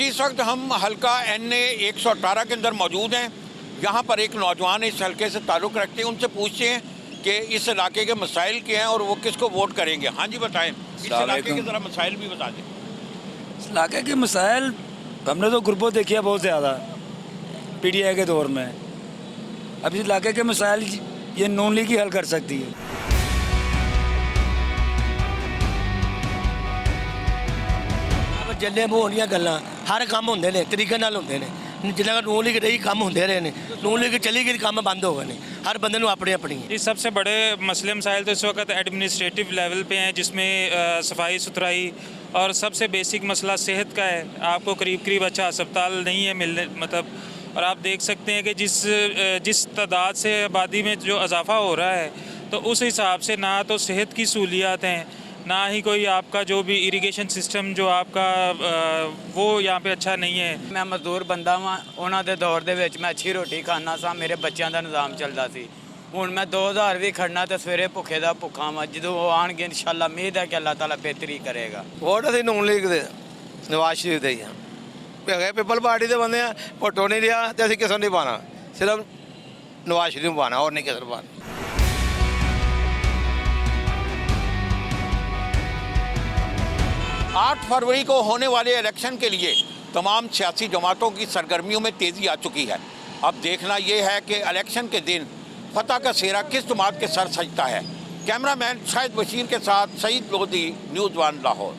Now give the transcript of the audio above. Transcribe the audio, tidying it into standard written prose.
जी, इस वक्त हम हल्का NA 118 के अंदर मौजूद हैं। यहाँ पर एक नौजवान इस हल्के से ताल्लुक़ रखते हैं, उनसे पूछते हैं कि इस इलाके के मसाइल क्या हैं और वो किसको वोट करेंगे। हाँ जी, बताएं, इस इलाके के ज़रा मसाइल भी बता दें। इस इलाके के मसाइल हमने तो गुरबत देखी है बहुत ज़्यादा PTI के दौर में। अब इस इलाके के मसाइल ये नून लीग ही हल कर सकती है। जल्ले होनिया गल्लां हर काम होंदे ने तरीके नाल होंदे ने जिन्ना नून लीग रही काम होंदे रहे ने नून लीग चली गई काम बंद हो गए ने हर बंदे नूं अपनी अपनी ये सबसे बड़े मसले मसाइल तो इस वक्त एडमिनिस्ट्रेटिव लेवल पे हैं, जिसमें सफाई सुथराई और सबसे बेसिक मसला सेहत का है। आपको करीब करीब अच्छा अस्पताल नहीं है मिलने मतलब, और आप देख सकते हैं कि जिस तादाद से आबादी में जो इजाफा हो रहा है तो उस हिसाब से ना तो सेहत की सहूलियात हैं, ना ही कोई आपका जो भी इरीगेशन सिस्टम जो आपका वो यहाँ पे अच्छा नहीं है। मैं मजदूर बंदा वा उन्हां दे दौर दे विच मैं अच्छी रोटी खाना सा, मेरे बच्चों का निज़ाम चलता सी। हुण मैं 2000 भी खड़ना तो सवेरे भुखे दा भुखा वा, जो वो आएंगे इंशाल्लाह उम्मीद है कि अल्लाह ताला बेहतरी करेगा। वोट असीं नून लीग दे नवाज शरीफ दे ही हां, पीपल पार्टी दे बंदे आ, भुट्टो नहीं रहा तो असीं किसे नहीं पाना, सिर्फ नवाज शरीफ पाना और नहीं किसे पाना। 8 फरवरी को होने वाले इलेक्शन के लिए तमाम सियासी जमातों की सरगर्मियों में तेज़ी आ चुकी है। अब देखना ये है कि इलेक्शन के दिन फतह का सेहरा किस जमात के सर सजता है। कैमरामैन शाहिद बशीर के साथ सईद लोधी, न्यूज़ 1 लाहौर।